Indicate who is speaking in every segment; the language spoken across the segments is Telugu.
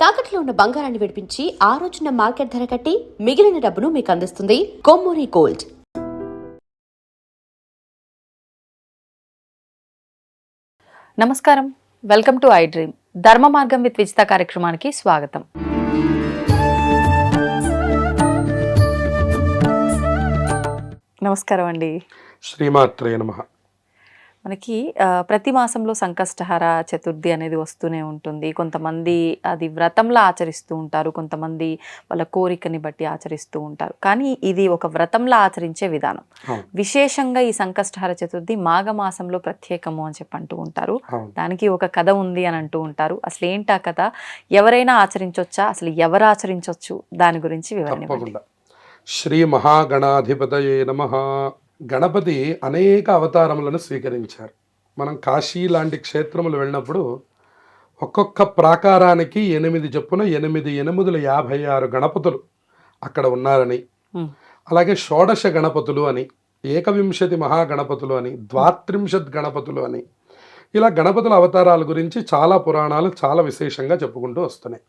Speaker 1: తాకట్లో ఉన్న బంగారాన్ని విడిపించి ఆ రోజున మార్కెట్ ధర కట్టి మిగిలిన డబ్బును మీకు అందిస్తుంది కొమ్మూరి గోల్డ్.
Speaker 2: నమస్కారం, వెల్కమ్ టు ఐ డ్రీమ్. ధర్మ మార్గం విత్ విజిత కార్యక్రమానికి స్వాగతం. నమస్కారం అండి.
Speaker 3: శ్రీమాత్రే నమః.
Speaker 2: మనకి ప్రతి మాసంలో సంకష్టహర చతుర్థి అనేది వస్తూనే ఉంటుంది. కొంతమంది అది వ్రతంలా ఆచరిస్తూ ఉంటారు, కొంతమంది వాళ్ళ కోరికని బట్టి ఆచరిస్తూ ఉంటారు. కానీ ఇది ఒక వ్రతంలా ఆచరించే విధానం. విశేషంగా ఈ సంకష్టహర చతుర్థి మాఘమాసంలో ప్రత్యేకము అని చెప్పి అంటూ ఉంటారు. దానికి ఒక కథ ఉంది అని అంటూ ఉంటారు. అసలు ఏంటా కథ? ఎవరైనా ఆచరించవచ్చా? అసలు ఎవరు ఆచరించవచ్చు? దాని గురించి వివరణ.
Speaker 3: శ్రీ మహాగణాధిపతయే నమః. గణపతి అనేక అవతారములను స్వీకరించారు. మనం కాశీ లాంటి క్షేత్రములు వెళ్ళినప్పుడు ఒక్కొక్క ప్రాకారానికి 8 చొప్పున 8,856 గణపతులు అక్కడ ఉన్నారని, అలాగే షోడశ గణపతులు అని, ఏకవింశతి మహాగణపతులు అని, ద్వాత్రింశత్ గణపతులు అని, ఇలా గణపతుల అవతారాల గురించి చాలా పురాణాలు చాలా విశేషంగా చెప్పుకుంటూ వస్తున్నాయి.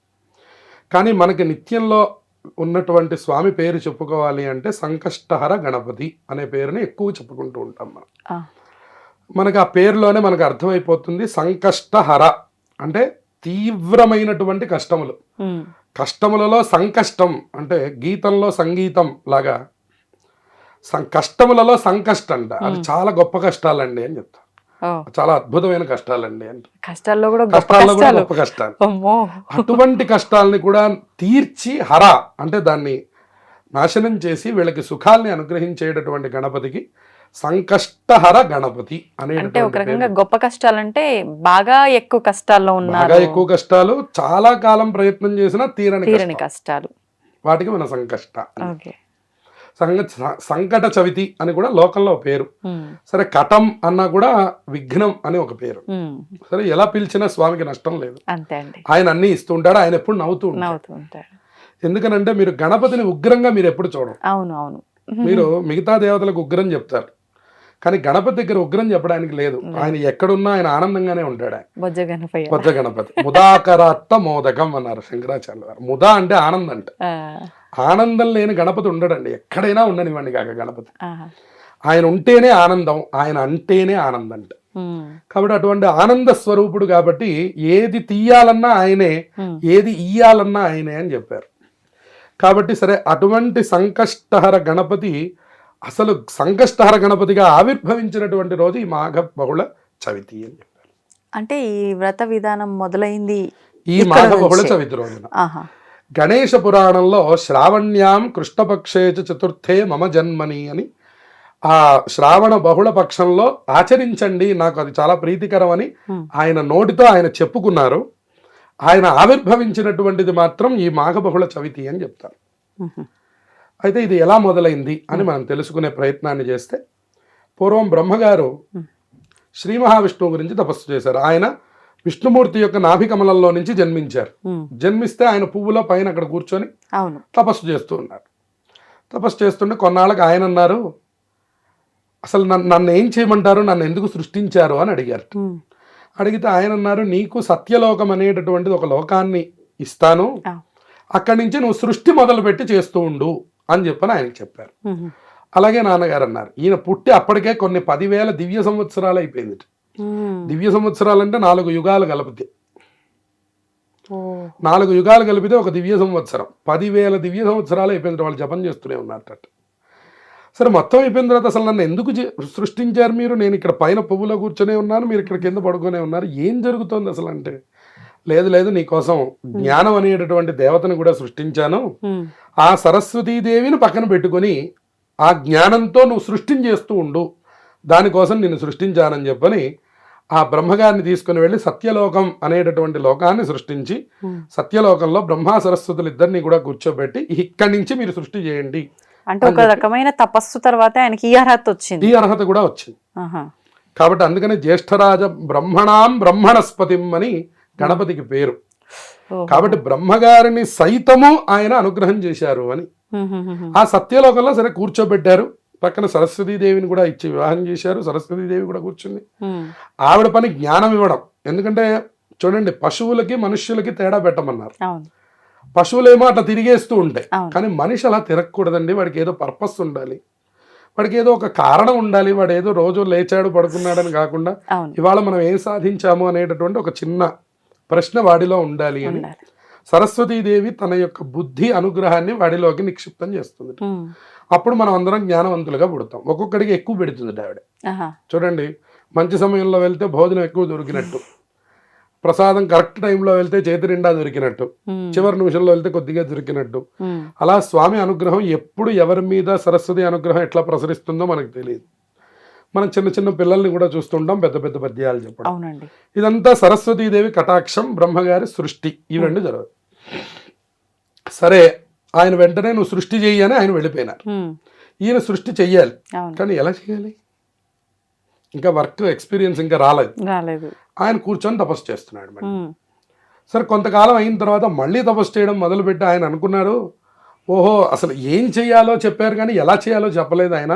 Speaker 3: కానీ మనకి నిత్యంలో ఉన్నటువంటి స్వామి పేరు చెప్పుకోవాలి అంటే సంకష్టహర గణపతి అనే పేరుని ఎక్కువ చెప్పుకుంటూ ఉంటాం మనం. మనకు ఆ పేరులోనే మనకు అర్థమైపోతుంది. సంకష్టహర అంటే తీవ్రమైనటువంటి కష్టములు. కష్టములలో సంకష్టం అంటే గీతంలో సంగీతం లాగా కష్టములలో సంకష్టం అంట. అది చాలా గొప్ప కష్టాలండి అని చెప్తారు. చాలా అద్భుతమైన కష్టాలండి అంటే కష్టాల్లో కూడా గొప్ప కష్టాలు. అటువంటి కష్టాలని కూడా తీర్చి హర అంటే దాన్ని నాశనం చేసి వీళ్ళకి సుఖాల్ని అనుగ్రహించేటటువంటి గణపతికి సంకష్టహర గణపతి
Speaker 2: అంటే ఒక రకంగా గొప్ప కష్టాలంటే బాగా ఎక్కువ కష్టాల్లో ఉన్నారు,
Speaker 3: బాగా ఎక్కువ కష్టాలు, చాలా కాలం ప్రయత్నం చేసినా తీరని కష్టాలు, వాటికి మన సంకష్ట. సంకట చవితి అని కూడా లోకంలో పేరు. సరే, కటం అన్నా కూడా విఘ్నం అని ఒక పేరు. సరే, ఎలా పిలిచినా స్వామికి నష్టం లేదు. ఆయన అన్ని ఇస్తూ ఉంటాడు. ఆయన ఎప్పుడు నవ్వుతూ ఉంటాడు. ఎందుకనంటే మీరు గణపతిని ఉగ్రంగా మీరు ఎప్పుడు చూడరు. మీరు మిగతా దేవతలకు ఉగ్రం చెప్తారు, కానీ గణపతి దగ్గర ఉగ్రం చెప్పడానికి లేదు. ఆయన ఎక్కడున్నా ఆయన ఆనందంగానే ఉంటాడు. బొజ్జ గణపతి ముదాకరాత్త మోదకం అన్నారు శంకరాచార్య వారు. ముదా అంటే ఆనందం అంట. ఆనందం లేని గణపతి ఉండడండి. ఎక్కడైనా ఉండనివ్వండి కాక గణపతి. ఆయన ఉంటేనే ఆనందం, ఆయన అంటేనే ఆనందం అంట. కాబట్టి అటువంటి ఆనంద స్వరూపుడు కాబట్టి ఏది తీయాలన్నా ఆయనే, ఏది ఇయ్యాలన్నా ఆయనే అని చెప్పారు. కాబట్టి సరే, అటువంటి సంకష్టహర గణపతి అసలు సంకష్టహర గణపతిగా ఆవిర్భవించినటువంటి రోజు ఈ మాఘ బహుళ చవితి అని చెప్పారు.
Speaker 2: అంటే ఈ వ్రత విధానం మొదలైంది
Speaker 3: ఈ మాఘ బహుళ చవితి రోజున. గణేశ పురాణంలో శ్రావణ్యాం కృష్ణపక్షే చతుర్థే మమ జన్మని అని, ఆ శ్రావణ బహుళ పక్షంలో ఆచరించండి, నాకు అది చాలా ప్రీతికరం అని ఆయన నోటితో ఆయన చెప్పుకున్నారు. ఆయన ఆవిర్భవించినటువంటిది మాత్రం ఈ మాఘ బహుళ చవితి అని చెప్తారు. అయితే ఇది ఎలా మొదలైంది అని మనం తెలుసుకునే ప్రయత్నాన్ని చేస్తే, పూర్వం బ్రహ్మగారు శ్రీ మహావిష్ణువు గురించి తపస్సు చేశారు. ఆయన విష్ణుమూర్తి యొక్క నాభికమలంలో నుంచి జన్మించారు. జన్మిస్తే ఆయన పువ్వులో పైన అక్కడ కూర్చొని తపస్సు చేస్తూ ఉన్నారు. తపస్సు చేస్తుంటే కొన్నాళ్ళకి ఆయన అన్నారు, అసలు నన్ను ఏం చేయమంటారు, నన్ను ఎందుకు సృష్టించారు అని అడిగారు. అడిగితే ఆయన అన్నారు, నీకు సత్యలోకం అనేటటువంటిది ఒక లోకాన్ని ఇస్తాను, అక్కడి నుంచి నువ్వు సృష్టి మొదలుపెట్టి చేస్తూ ఉండు అని చెప్పని ఆయనకి చెప్పారు. అలాగే నాన్నగారు అన్నారు. ఈయన పుట్టి అప్పటికే కొన్ని 10,000 దివ్య సంవత్సరాలు అయిపోయింది. దివ్య సంవత్సరాలంటే 4 యుగాలు కలిపితే, 4 యుగాలు కలిపితే ఒక దివ్య సంవత్సరం. 10,000 దివ్య సంవత్సరాలు అయిపోయింది. వాళ్ళు జపం చేస్తూనే ఉన్నారట. సరే, మొత్తం అయిపోయిన తర్వాత అసలు నన్ను ఎందుకు సృష్టించారు మీరు? నేను ఇక్కడ పైన పువ్వులో కూర్చొనే ఉన్నాను, మీరు ఇక్కడ కింద పడుకునే ఉన్నారు, ఏం జరుగుతోంది అసలు అంటే, లేదు నీకోసం జ్ఞానం అనేటటువంటి దేవతను కూడా సృష్టించాను, ఆ సరస్వతీదేవిని పక్కన పెట్టుకొని ఆ జ్ఞానంతో నువ్వు సృష్టించేస్తూ ఉండు, దానికోసం నిన్ను సృష్టించానని చెప్పని ఆ బ్రహ్మగారిని తీసుకుని వెళ్ళి సత్యలోకం అనేటటువంటి లోకాన్ని సృష్టించి, సత్యలోకంలో బ్రహ్మ సరస్వతులు ఇద్దరిని కూడా కూర్చోబెట్టి ఇక్కడి నుంచి మీరు సృష్టి చేయండి
Speaker 2: అంటే ఒక రకమైన తపస్సు తర్వాత ఆయనకి ఈ అర్హత వచ్చింది.
Speaker 3: ఈ అర్హత కూడా వచ్చింది. కాబట్టి అందుకని జ్యేష్ఠరాజ బ్రహ్మణాం బ్రహ్మణస్పతిం అని గణపతికి పేరు. కాబట్టి బ్రహ్మగారిని సైతము ఆయన అనుగ్రహం చేశారు అని. ఆ సత్యలోకంలో సరే కూర్చోబెట్టారు. పక్కన సరస్వతీదేవిని కూడా ఇచ్చి వివాహం చేశారు. సరస్వతీదేవి కూడా కూర్చుంది. ఆవిడ పని జ్ఞానం ఇవ్వడం. ఎందుకంటే చూడండి, పశువులకి మనుష్యులకి తేడా పెట్టమన్నారు.
Speaker 2: అవును.
Speaker 3: పశువులేమో అట్లా తిరిగేస్తూ ఉంటాయి,
Speaker 2: అవును.
Speaker 3: కానీ మనిషి అలా తిరగకూడదండి. వాడికి ఏదో పర్పస్ ఉండాలి, వాడికి ఏదో ఒక కారణం ఉండాలి. వాడు ఏదో రోజు లేచాడు పడుకున్నాడని కాకుండా
Speaker 2: అవును.
Speaker 3: ఇవాళ మనం ఏం సాధించాము అనేటటువంటి ఒక చిన్న ప్రశ్న వాడిలో ఉండాలి అని
Speaker 2: ఉండాలి.
Speaker 3: సరస్వతీదేవి తన యొక్క బుద్ధి అనుగ్రహాన్ని వాడిలోకి నిక్షిప్తం చేస్తుంది. అప్పుడు మనం అందరం జ్ఞానవంతులుగా పుడతాం. ఒక్కొక్కడికి ఎక్కువ పెడుతుంది ఆవిడ.
Speaker 2: ఆహా.
Speaker 3: చూడండి, మంచి సమయంలో వెళ్తే భోజనం ఎక్కువ దొరికినట్టు, ప్రసాదం కరెక్ట్ టైంలో వెళ్తే చేతి నిండా దొరికినట్టు, చివరి నిమిషంలో వెళ్తే కొద్దిగా దొరికినట్టు. అలా స్వామి అనుగ్రహం ఎప్పుడు ఎవరి మీద సరస్వతి అనుగ్రహం ఎట్లా ప్రసరిస్తుందో మనకు తెలియదు. మనం చిన్న చిన్న పిల్లల్ని కూడా చూస్తుంటాం పెద్ద పెద్ద పద్యాలు చెప్పడం.
Speaker 2: అవునండి.
Speaker 3: ఇదంతా సరస్వతీదేవి కటాక్షం, బ్రహ్మగారి సృష్టి, ఈ రెండు జరగదు. సరే, ఆయన వెంటనే నువ్వు సృష్టి చెయ్యి అని ఆయన వెళ్ళిపోయినారు. ఈయన సృష్టి చెయ్యాలి, కానీ ఎలా చేయాలి? ఇంకా వర్క్ ఎక్స్పీరియన్స్ ఇంకా రాలేదు. ఆయన కూర్చొని తపస్సు చేస్తున్నాడు. మళ్ళీ సరే, కొంతకాలం అయిన తర్వాత మళ్ళీ తపస్సు చేయడం మొదలుపెట్టి ఆయన అనుకున్నారు, ఓహో అసలు ఏం చెయ్యాలో చెప్పారు కానీ ఎలా చేయాలో చెప్పలేదు ఆయన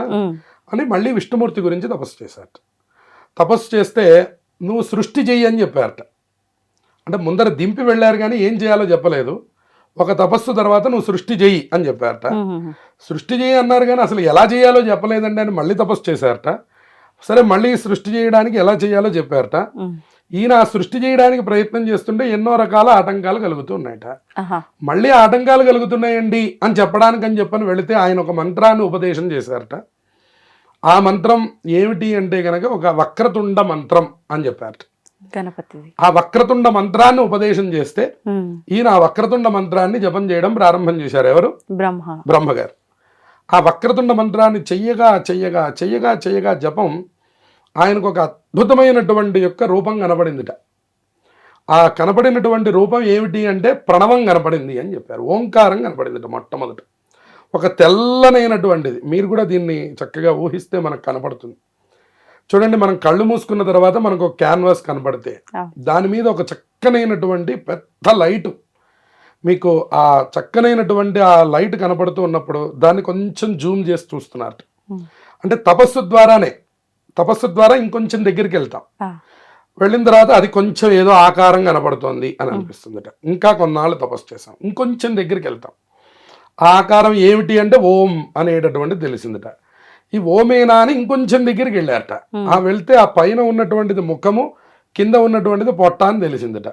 Speaker 3: అని మళ్ళీ విష్ణుమూర్తి గురించి తపస్సు చేశారట. తపస్సు చేస్తే నువ్వు సృష్టి చెయ్యి అని చెప్పారట. అంటే ముందర దింపి వెళ్ళారు కానీ ఏం చేయాలో చెప్పలేదు. ఒక తపస్సు తర్వాత నువ్వు సృష్టి చెయ్యి అని చెప్పారట. సృష్టి చెయ్యి అన్నారు కానీ అసలు ఎలా చేయాలో చెప్పలేదండి అని మళ్ళీ తపస్సు చేశారట. సరే, మళ్ళీ సృష్టి చేయడానికి ఎలా చేయాలో చెప్పారట. ఈయన సృష్టి చేయడానికి ప్రయత్నం చేస్తుంటే ఎన్నో రకాల ఆటంకాలు కలుగుతూ ఉన్నాయట. మళ్ళీ ఆటంకాలు కలుగుతున్నాయండి అని చెప్పడానికి అని చెప్పని వెళితే ఆయన ఒక మంత్రాన్ని ఉపదేశం చేశారట. ఆ మంత్రం ఏమిటి అంటే గనక ఒక వక్రతుండ మంత్రం అని చెప్పారట.
Speaker 2: గణపతి.
Speaker 3: ఆ వక్రతుండ మంత్రాన్ని ఉపదేశం చేస్తే ఈయన ఆ వక్రతుండ మంత్రాన్ని జపం చేయడం ప్రారంభం చేశారు. ఎవరు? బ్రహ్మగారు. ఆ వక్రతుండ మంత్రాన్ని చెయ్యగా చెయ్యగా చెయ్యగా చెయ్యగా జపం ఆయనకు ఒక అద్భుతమైనటువంటి యొక్క రూపం కనపడిందిట. ఆ కనపడినటువంటి రూపం ఏమిటి అంటే ప్రణవం కనపడింది అని చెప్పారు. ఓంకారం కనపడిందిట మొట్టమొదట. ఒక తెల్లనైనటువంటిది. మీరు కూడా దీన్ని చక్కగా ఊహిస్తే మనకు కనపడుతుంది. చూడండి, మనం కళ్ళు మూసుకున్న తర్వాత మనకు ఒక క్యాన్వాస్ కనపడితే దాని మీద ఒక చక్కనైనటువంటి పెద్ద లైటు, మీకు ఆ చక్కనైనటువంటి ఆ లైట్ కనపడుతూ ఉన్నప్పుడు దాన్ని కొంచెం జూమ్ చేసి చూస్తున్నారు. అంటే తపస్సు ద్వారా ఇంకొంచెం దగ్గరికి వెళ్తాం. వెళ్ళిన తర్వాత అది కొంచెం ఏదో ఆకారం కనపడుతోంది అని అనిపిస్తుందట. ఇంకా కొన్నాళ్ళు తపస్సు చేసాం, ఇంకొంచెం దగ్గరికి వెళ్తాం. ఆ ఆకారం ఏమిటి అంటే ఓం అనేటటువంటిది తెలిసిందట. ఈ ఓమేనా అని ఇంకొంచెం దగ్గరికి వెళ్ళారట. ఆ వెళ్తే ఆ పైన ఉన్నటువంటిది ముఖము, కింద ఉన్నటువంటిది పొట్ట అని తెలిసిందట.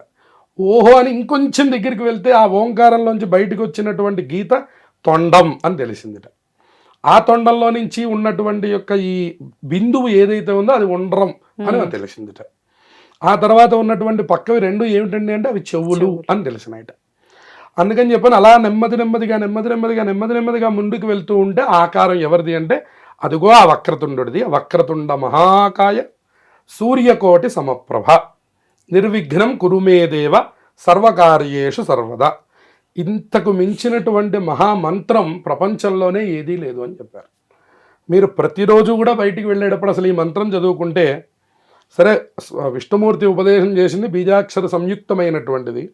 Speaker 3: ఓహో అని ఇంకొంచెం దగ్గరికి వెళ్తే ఆ ఓంకారంలోంచి బయటకు వచ్చినటువంటి గీత తొండం అని తెలిసిందిట. ఆ తొండంలో నుంచి ఉన్నటువంటి యొక్క ఈ బిందువు ఏదైతే ఉందో అది ఉండ్రం అని తెలిసిందిట. ఆ తర్వాత ఉన్నటువంటి పక్కవి రెండు ఏమిటండి అంటే అవి చెవులు అని తెలిసినాయట. అందుకని చెప్పని అలా నెమ్మదిగా ముందుకు వెళ్తూ ఉంటే ఆకారం ఎవరిది అంటే అదిగో ఆ వక్రతుండుడిది. వక్రతుండ మహాకాయ సూర్యకోటి సమప్రభ నిర్విఘ్నం కురుమేదేవ సర్వకార్యేషు సర్వదా. ఇంతకు మించినటువంటి మహామంత్రం ప్రపంచంలోనే ఏదీ లేదు అని చెప్పారు. మీరు ప్రతిరోజు కూడా బయటికి వెళ్ళేటప్పుడు అసలు ఈ మంత్రం చదువుకుంటే, సరే విష్ణుమూర్తి ఉపదేశం చేసింది బీజాక్షర సంయుక్తమైనటువంటిది,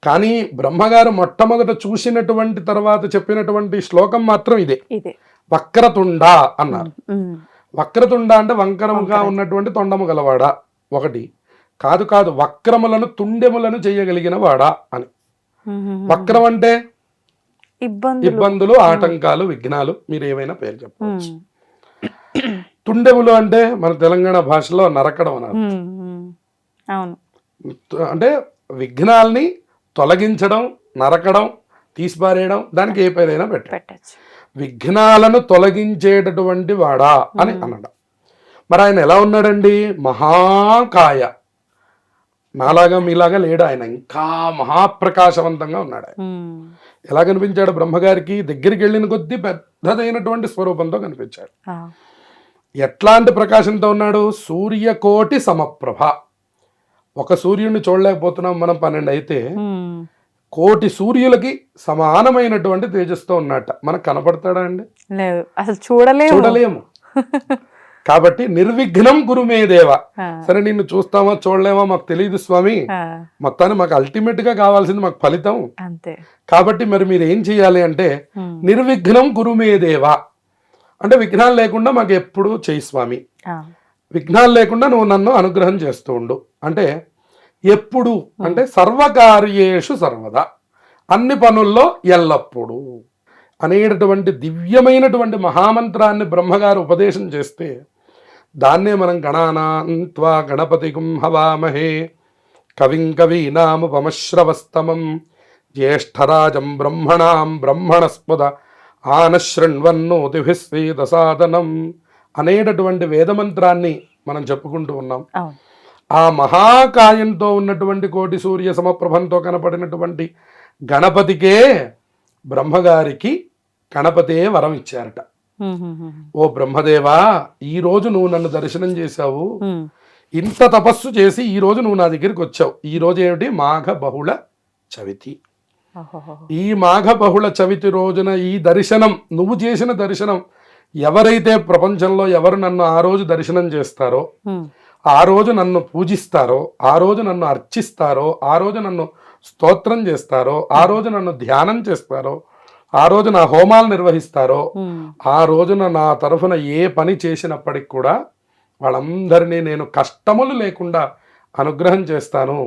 Speaker 3: కానీ బ్రహ్మగారు మొట్టమొదట చూసినటువంటి తర్వాత చెప్పినటువంటి శ్లోకం మాత్రం ఇదే, వక్రతుండ అన్నారు. వక్రతుండ అంటే వంకరముగా ఉన్నటువంటి తొండము గలవాడా ఒకటి కాదు, వక్రములను తుండెములను చేయగలిగిన వాడా అని. వక్రం అంటే ఇబ్బందులు, ఆటంకాలు, విఘ్నాలు, మీరు ఏమైనా పేరు చెప్పవచ్చు. తుండెములు అంటే మన తెలంగాణ భాషలో నరకడం అన్నారు. అంటే విఘ్నాల్ని తొలగించడం, నరకడం, తీసిపారేయడం, దానికి ఏ పేరైనా పెట్టచ్చు. విఘ్నాలను తొలగించేటటువంటి వాడా అని అన్నాడు. మరి ఆయన ఎలా ఉన్నాడండి? మహాకాయ. నాలాగా మీలాగా లేడు ఆయన, ఇంకా మహాప్రకాశవంతంగా ఉన్నాడు ఆయన. ఎలా కనిపించాడు బ్రహ్మగారికి? దగ్గరికి వెళ్ళిన కొద్దీ పెద్దదైనటువంటి స్వరూపంతో కనిపించాడు. ఎట్లాంటి ప్రకాశంతో ఉన్నాడు? సూర్యకోటి సమప్రభ. ఒక సూర్యుడిని చూడలేకపోతున్నాం మనం, 12 అయితే కోటి సూర్యులకి సమానమైనటువంటి తేజస్తో ఉన్నట్ట. మనకు కనపడతాడా అండి? లేదు, అసలు చూడలేము. కాబట్టి నిర్విఘ్నం గురుమే దేవ. సరే, నిన్ను చూస్తామా చూడలేమా మాకు తెలియదు స్వామి, మొత్తాన్ని మాకు అల్టిమేట్ గా కావాల్సింది మాకు ఫలితం. కాబట్టి మరి మీరు ఏం చెయ్యాలి అంటే నిర్విఘ్నం గురుమే దేవ అంటే విఘ్నాలు లేకుండా మాకు ఎప్పుడు చేయి స్వామి, విఘ్నాలు లేకుండా నువ్వు నన్ను అనుగ్రహం చేస్తూ ఉండు. అంటే ఎప్పుడు అంటే సర్వకార్యేషు సర్వదా, అన్ని పనుల్లో ఎల్లప్పుడూ అనేటటువంటి దివ్యమైనటువంటి మహామంత్రాన్ని బ్రహ్మగారు ఉపదేశం చేస్తే దాన్నే మనం గణానాన్త్వా గణపతిగుం హవామహే కవిం కవీనాముపమశ్రవస్తమం జ్యేష్ఠరాజం బ్రహ్మణాం బ్రహ్మణస్పద ఆనశృణ్వన్నోతిభిస్వేదసాదనం అనేటటువంటి వేదమంత్రాన్ని మనం చెప్పుకుంటూ ఉన్నాం.
Speaker 2: అవును.
Speaker 3: ఆ మహాకాయంతో ఉన్నటువంటి కోటి సూర్య సమప్రభంతో కనపడినటువంటి గణపతికే బ్రహ్మగారికి గణపతే వరం ఇచ్చారట. ఓ బ్రహ్మదేవా, ఈ రోజు నువ్వు నన్ను దర్శనం చేశావు, ఇంత తపస్సు చేసి ఈ రోజు నువ్వు నా దగ్గరికి వచ్చావు. ఈ రోజు ఏమిటి? మాఘ బహుళ చవితి. ఈ మాఘ బహుళ చవితి రోజున ఈ దర్శనం, నువ్వు చేసిన దర్శనం, ఎవరైతే ప్రపంచంలో ఎవరు నన్ను ఆ రోజు దర్శనం చేస్తారో, ఆ రోజు నన్ను పూజిస్తారో, ఆ రోజు నన్ను అర్చిస్తారో, ఆ రోజు నన్ను స్తోత్రం చేస్తారో, ఆ రోజు నన్ను ధ్యానం చేస్తారో, ఆ రోజు నా హోమాలు నిర్వహిస్తారో, ఆ రోజున నా తరఫున ఏ పని చేసినప్పటికి కూడా వాళ్ళందరినీ నేను కష్టములు లేకుండా అనుగ్రహం చేస్తాను.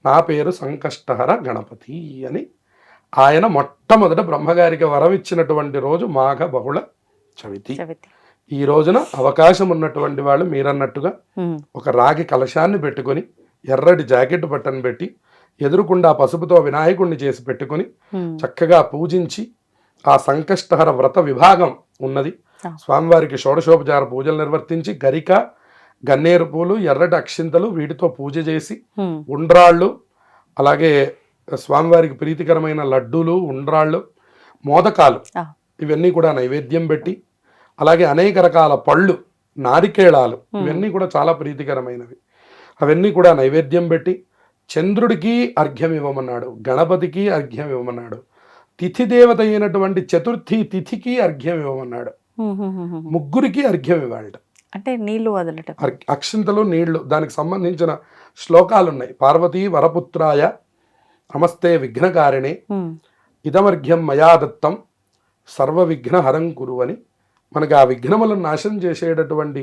Speaker 3: నా పేరు సంకష్టహర గణపతి అని ఆయన మొట్టమొదట బ్రహ్మగారికి వరం ఇచ్చినటువంటి రోజు మాఘ బహుళ చవితి. ఈ రోజున అవకాశం ఉన్నటువంటి వాళ్ళు మీరన్నట్టుగా ఒక రాగి కలశాన్ని పెట్టుకొని, ఎర్రటి జాకెట్ బట్టను పెట్టి, ఎదురుకుండా పసుపుతో వినాయకుడిని చేసి పెట్టుకొని చక్కగా పూజించి, ఆ సంకష్టహర వ్రత విభాగం ఉన్నది, స్వామివారికి షోడశోపచార పూజలు నిర్వర్తించి గరిక, గన్నేరు పూలు, ఎర్రటి అక్షింతలు వీటితో పూజ చేసి, ఉండ్రాళ్ళు, అలాగే స్వామివారికి ప్రీతికరమైన లడ్డూలు, ఉండ్రాళ్ళు, మోదకాలు ఇవన్నీ కూడా నైవేద్యం పెట్టి, అలాగే అనేక రకాల పళ్ళు, నారికేళాలు ఇవన్నీ కూడా చాలా ప్రీతికరమైనవి, అవన్నీ కూడా నైవేద్యం పెట్టి చంద్రుడికి అర్ఘ్యం ఇవ్వమన్నాడు, గణపతికి అర్ఘ్యం ఇవ్వమన్నాడు, తిథి దేవత అయినటువంటి చతుర్థి తిథికి అర్ఘ్యం ఇవ్వమన్నాడు, ముగ్గురికి అర్ఘ్యం ఇవ్వాలట.
Speaker 2: అంటే నీళ్లు వదలటం,
Speaker 3: అక్షింతలు, నీళ్లు, దానికి సంబంధించిన శ్లోకాలు ఉన్నాయి. పార్వతీ వరపుత్రాయ నమస్తే విఘ్నకారిణే ఇదమర్ఘ్యం మయా దత్తం సర్వ విఘ్న హరం కురు అని మనకి ఆ విఘ్నములను నాశనం చేసేటటువంటి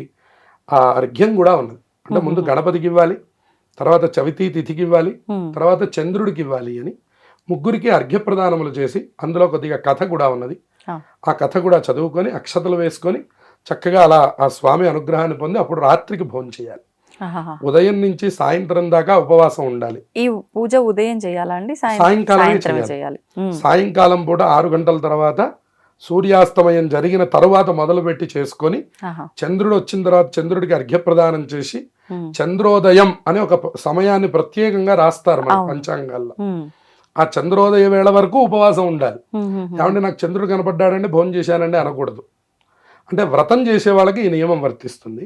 Speaker 3: ఆ అర్ఘ్యం కూడా ఉన్నది. అంటే ముందు గణపతికి ఇవ్వాలి, తర్వాత చవితి తిథికి ఇవ్వాలి, తర్వాత చంద్రుడికి ఇవ్వాలి అని ముగ్గురికి అర్ఘ్యప్రదానములు చేసి, అందులో కొద్దిగా కథ కూడా ఉన్నది. ఆ కథ కూడా చదువుకొని అక్షతలు వేసుకొని చక్కగా అలా ఆ స్వామి అనుగ్రహాన్ని పొంది అప్పుడు రాత్రికి భోజనం చేయాలి. ఉదయం నుంచి సాయంత్రం దాకా ఉపవాసం ఉండాలి.
Speaker 2: ఈ పూజ ఉదయం చేయాలా అండి?
Speaker 3: సాయంకాలమే చేయాలి. సాయంకాలం పూట 6 గంటల తర్వాత సూర్యాస్తమయం జరిగిన తరువాత మొదలుపెట్టి చేసుకొని, చంద్రుడు వచ్చిన తర్వాత చంద్రుడికి అర్ఘ్యప్రదానం చేసి, చంద్రోదయం అనే ఒక సమయాన్ని ప్రత్యేకంగా రాస్తారు మన పంచాంగాల్లో. ఆ చంద్రోదయ వేళ వరకు ఉపవాసం ఉండాలి. ఏమంటే నాకు చంద్రుడు కనపడ్డాడండి భోజనం చేశానండి అనకూడదు. అంటే వ్రతం చేసే వాళ్ళకి ఈ నియమం వర్తిస్తుంది.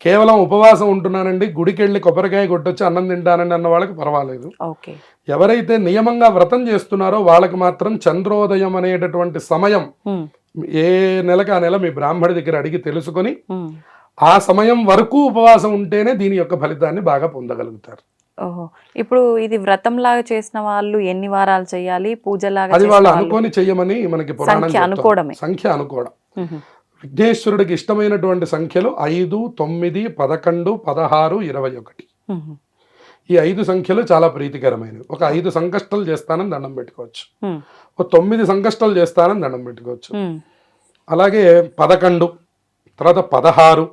Speaker 3: కేవలం ఉపవాసం ఉంటున్నానండి, గుడికి వెళ్ళి కొబ్బరికాయ కొట్టొచ్చి అన్నం తింటానండి అన్న వాళ్ళకి పర్వాలేదు. ఎవరైతే నియమంగా వ్రతం చేస్తున్నారో వాళ్ళకి మాత్రం చంద్రోదయం అనేటటువంటి సమయం ఏ నెలకు ఆ నెల మీ బ్రాహ్మడి దగ్గర అడిగి తెలుసుకొని ఆ సమయం వరకు ఉపవాసం ఉంటేనే దీని యొక్క ఫలితాన్ని బాగా పొందగలుగుతారు.
Speaker 2: ఓహో, ఇప్పుడు ఇది వ్రతం లాగా చేసిన వాళ్ళు ఎన్ని వారాలు చేయాలి? పూజలాగా
Speaker 3: అది వాళ్ళు అనుకోని చెయ్యమని మనకి పురాణం
Speaker 2: అనుకోవడమే,
Speaker 3: సంఖ్య అనుకోవడం. విఘ్నేశ్వరుడికి ఇష్టమైనటువంటి సంఖ్యలు 5, 9, 11, 16, 21. ఈ 5 సంఖ్యలు చాలా ప్రీతికరమైనవి. ఒక 5 సంకష్టాలు చేస్తానని దండం పెట్టుకోవచ్చు, ఒక 9 సంకష్టాలు చేస్తానని దండం పెట్టుకోవచ్చు, అలాగే 11, తర్వాత 16,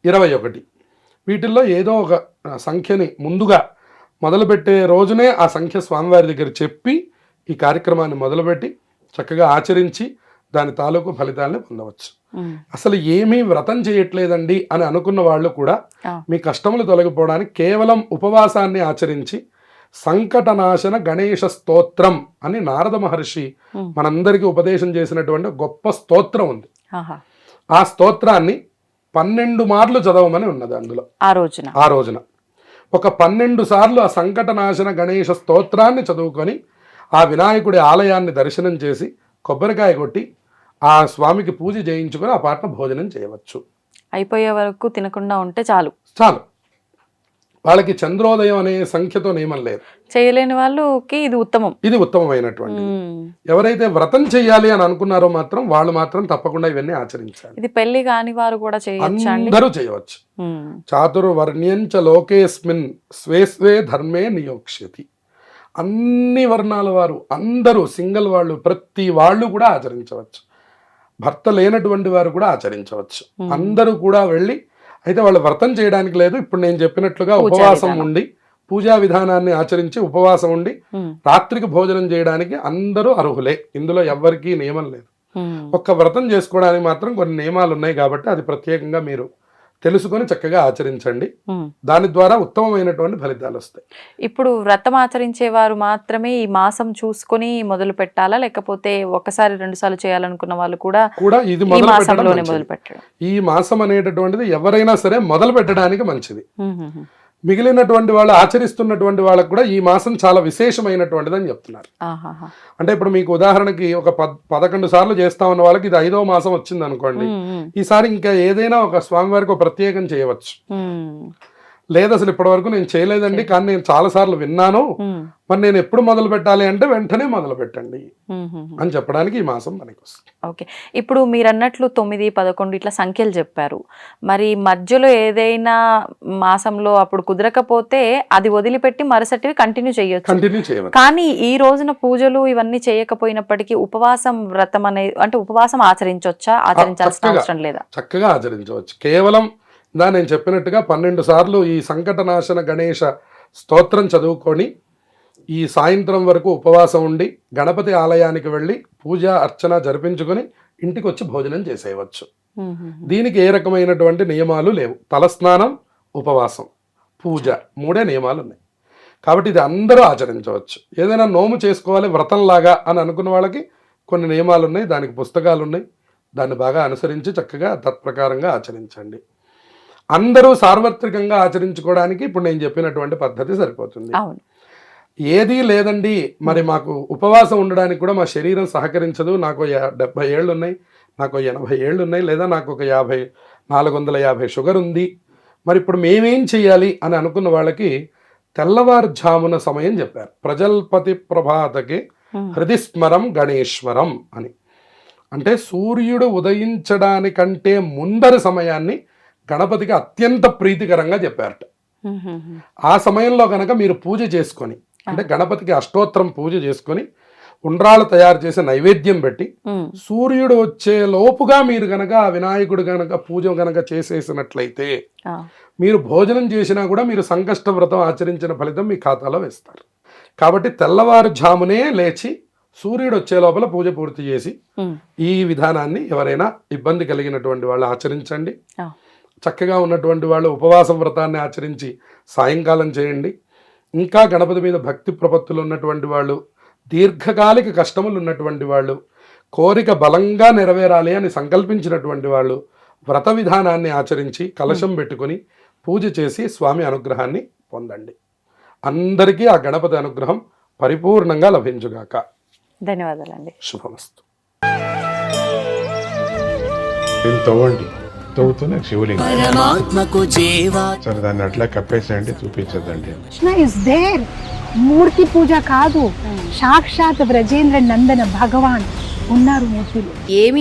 Speaker 3: 21 వీటిల్లో ఏదో ఒక సంఖ్యని ముందుగా మొదలుపెట్టే రోజునే ఆ సంఖ్య స్వామివారి దగ్గర చెప్పి ఈ కార్యక్రమాన్ని మొదలుపెట్టి చక్కగా ఆచరించి దాని తాలూకు ఫలితాలను పొందవచ్చు. అసలు ఏమీ వ్రతం చేయట్లేదండి అని అనుకున్న వాళ్ళు కూడా మీ కష్టములు తొలగిపోవడానికి కేవలం ఉపవాసాన్ని ఆచరించి సంకటనాశన గణేష స్తోత్రం అని నారద మహర్షి మనందరికీ ఉపదేశం చేసినటువంటి గొప్ప స్తోత్రం ఉంది. ఆ స్తోత్రాన్ని 12 మార్లు చదవమని ఉన్నది అందులో. ఆ రోజున ఒక 12 సార్లు ఆ సంకటనాశన గణేష స్తోత్రాన్ని చదువుకొని ఆ వినాయకుడి ఆలయాన్ని దర్శనం చేసి కొబ్బరికాయ కొట్టి ఆ స్వామికి పూజ చేయించుకొని ఆ పాటన భోజనం చేయవచ్చు.
Speaker 2: అయిపోయే వరకు తినకుండా ఉంటే చాలు.
Speaker 3: వాళ్ళకి చంద్రోదయం అనే సంఖ్యతో నియమం లేదు.
Speaker 2: చేయలేని వాళ్ళకి ఇది ఉత్తమం.
Speaker 3: ఇది ఉత్తమమైనటువంటి. ఎవరైతే వ్రతం చెయ్యాలి అని అనుకున్నారో మాత్రం వాళ్ళు మాత్రం తప్పకుండా ఇవన్నీ ఆచరించాలి.
Speaker 2: ఇది పెళ్లి కాని వారు కూడా చేయొచ్చా అండి?
Speaker 3: అందరూ చేయవచ్చు. చాతుర్వర్ణ్యంచ లోకేస్మిన్ స్వే స్వే ధర్మే నియోక్ష్యతి. అన్ని వర్ణాల వారు అందరూ, సింగిల్ వాళ్ళు, ప్రతి వాళ్ళు కూడా ఆచరించవచ్చు. భర్త లేనటువంటి వారు కూడా ఆచరించవచ్చు. అందరూ కూడా వెళ్ళి, అయితే వాళ్ళు వ్రతం చేయడానికి లేదు, ఇప్పుడు నేను చెప్పినట్లుగా ఉపవాసం ఉండి పూజా విధానాన్ని ఆచరించి ఉపవాసం ఉండి రాత్రికి భోజనం చేయడానికి అందరూ అర్హులే. ఇందులో ఎవ్వరికీ నియమం లేదు. ఒక్క వ్రతం చేసుకోవడానికి మాత్రం కొన్ని నియమాలు ఉన్నాయి కాబట్టి అది ప్రత్యేకంగా మీరు తెలుసుకొని చక్కగా ఆచరించండి. దాని ద్వారా ఉత్తమమైనటువంటి ఫలితాలు వస్తాయి.
Speaker 2: ఇప్పుడు వ్రతం ఆచరించే వారు మాత్రమే ఈ మాసం చూసుకొని మొదలు పెట్టాలా, లేకపోతే ఒకసారి 2 సార్లు చేయాలనుకున్న వాళ్ళు కూడా
Speaker 3: ఇది
Speaker 2: ఈ మాసంలోనే మొదలు పెట్టడం?
Speaker 3: ఈ మాసం అనేటటువంటిది ఎవరైనా సరే మొదలు పెట్టడానికి మంచిది. మిగిలినటువంటి వాళ్ళు ఆచరిస్తున్నటువంటి వాళ్ళకు కూడా ఈ మాసం చాలా విశేషమైనటువంటిది అని చెప్తున్నారు. అంటే ఇప్పుడు మీకు ఉదాహరణకి ఒక 11 సార్లు చేస్తామన్న వాళ్ళకి ఇది 5వ మాసం వచ్చింది అనుకోండి, ఈసారి ఇంకా ఏదైనా ఒక స్వామివారికి ఒక ప్రత్యేకం చేయవచ్చు. లేదు అసలు ఇప్పటి వరకు నేను చేయలేదండి, కానీ నేను చాలా సార్లు విన్నాను, మరి నేను ఎప్పుడు మొదలు పెట్టాలి అంటే వెంటనే మొదలు పెట్టండి అని చెప్పడానికి ఈ మాసం మనకి వస్తుంది.
Speaker 2: ఓకే, ఇప్పుడు మీరు అన్నట్లు 9, 11 ఇట్లా సంఖ్యలు చెప్పారు. మరి మధ్యలో ఏదైనా మాసంలో అప్పుడు కుదరకపోతే అది వదిలిపెట్టి మరుసటివి కంటిన్యూ చేయొచ్చు. కానీ ఈ రోజున పూజలు ఇవన్నీ చేయకపోయినప్పటికీ ఉపవాసం వ్రతం అనేది, అంటే ఉపవాసం ఆచరించవచ్చా, ఆచరించాల్సిన అవసరం లేదా?
Speaker 3: చక్కగా ఆచరించవచ్చు. కేవలం నేను చెప్పినట్టుగా 12 సార్లు ఈ సంకటనాశన గణేశ స్తోత్రం చదువుకొని ఈ సాయంత్రం వరకు ఉపవాసం ఉండి గణపతి ఆలయానికి వెళ్ళి పూజ అర్చన జరిపించుకొని ఇంటికి వచ్చి భోజనం చేసేయవచ్చు. దీనికి ఏ రకమైనటువంటి నియమాలు లేవు. తలస్నానం, ఉపవాసం, పూజ 3 నియమాలు ఉన్నాయి. కాబట్టి ఇది అందరూ ఆచరించవచ్చు. ఏదైనా నోము చేసుకోవాలి వ్రతంలాగా అని అనుకున్న వాళ్ళకి కొన్ని నియమాలు ఉన్నాయి, దానికి పుస్తకాలు ఉన్నాయి. దాన్ని బాగా అనుసరించి చక్కగా తత్ప్రకారంగా ఆచరించండి. అందరూ సార్వత్రికంగా ఆచరించుకోవడానికి ఇప్పుడు నేను చెప్పినటువంటి పద్ధతి సరిపోతుంది. ఏదీ లేదండి, మరి మాకు ఉపవాసం ఉండడానికి కూడా మా శరీరం సహకరించదు, నాకు 70 ఏళ్ళు ఉన్నాయి, నాకు 80 ఏళ్ళు ఉన్నాయి, లేదా నాకు ఒక 450 షుగర్ ఉంది, మరి ఇప్పుడు మేమేం చెయ్యాలి అని అనుకున్న వాళ్ళకి తెల్లవారుజామున సమయం చెప్పారు. ప్రజల్పతి ప్రభాతకి హృదిస్మరం గణేశ్వరం అని. అంటే సూర్యుడు ఉదయించడానికంటే ముందరి సమయాన్ని గణపతికి అత్యంత ప్రీతికరంగా చెప్పారట. ఆ సమయంలో గనక మీరు పూజ చేసుకొని, అంటే గణపతికి అష్టోత్తరం పూజ చేసుకొని ఉండ్రాళ్ళు తయారు చేసి నైవేద్యం పెట్టి సూర్యుడు వచ్చే లోపుగా మీరు గనక ఆ వినాయకుడు గనక పూజ గనక చేసేసినట్లయితే మీరు భోజనం చేసినా కూడా మీరు సంకష్ట వ్రతం ఆచరించిన ఫలితం మీ ఖాతాలో వేస్తారు. కాబట్టి తెల్లవారుజామునే లేచి సూర్యుడు వచ్చే లోపల పూజ పూర్తి చేసి ఈ విధానాన్ని ఎవరైనా ఇబ్బంది కలిగినటువంటి వాళ్ళు ఆచరించండి. చక్కగా ఉన్నటువంటి వాళ్ళు ఉపవాసం వ్రతాన్ని ఆచరించి సాయంకాలం చేయండి. ఇంకా గణపతి మీద భక్తి ప్రపత్తులు ఉన్నటువంటి వాళ్ళు, దీర్ఘకాలిక కష్టములు ఉన్నటువంటి వాళ్ళు, కోరిక బలంగా నెరవేరాలి అని సంకల్పించినటువంటి వాళ్ళు వ్రత విధానాన్ని ఆచరించి కలశం పెట్టుకొని పూజ చేసి స్వామి అనుగ్రహాన్ని పొందండి. అందరికీ ఆ గణపతి అనుగ్రహం పరిపూర్ణంగా లభించుగాక.
Speaker 2: ధన్యవాదాలండి.
Speaker 3: శుభమస్తు.
Speaker 4: తవ్వండి, తవ్వుతూనే శివలింగం. సరే దాన్ని అట్లా కప్పేసేయండి, చూపించదండి.
Speaker 5: Is there. మూర్తి పూజ కాదు, సాక్షాత్ బ్రజేంద్ర నందన భగవాన్ ఉన్నారు మూర్తిలో.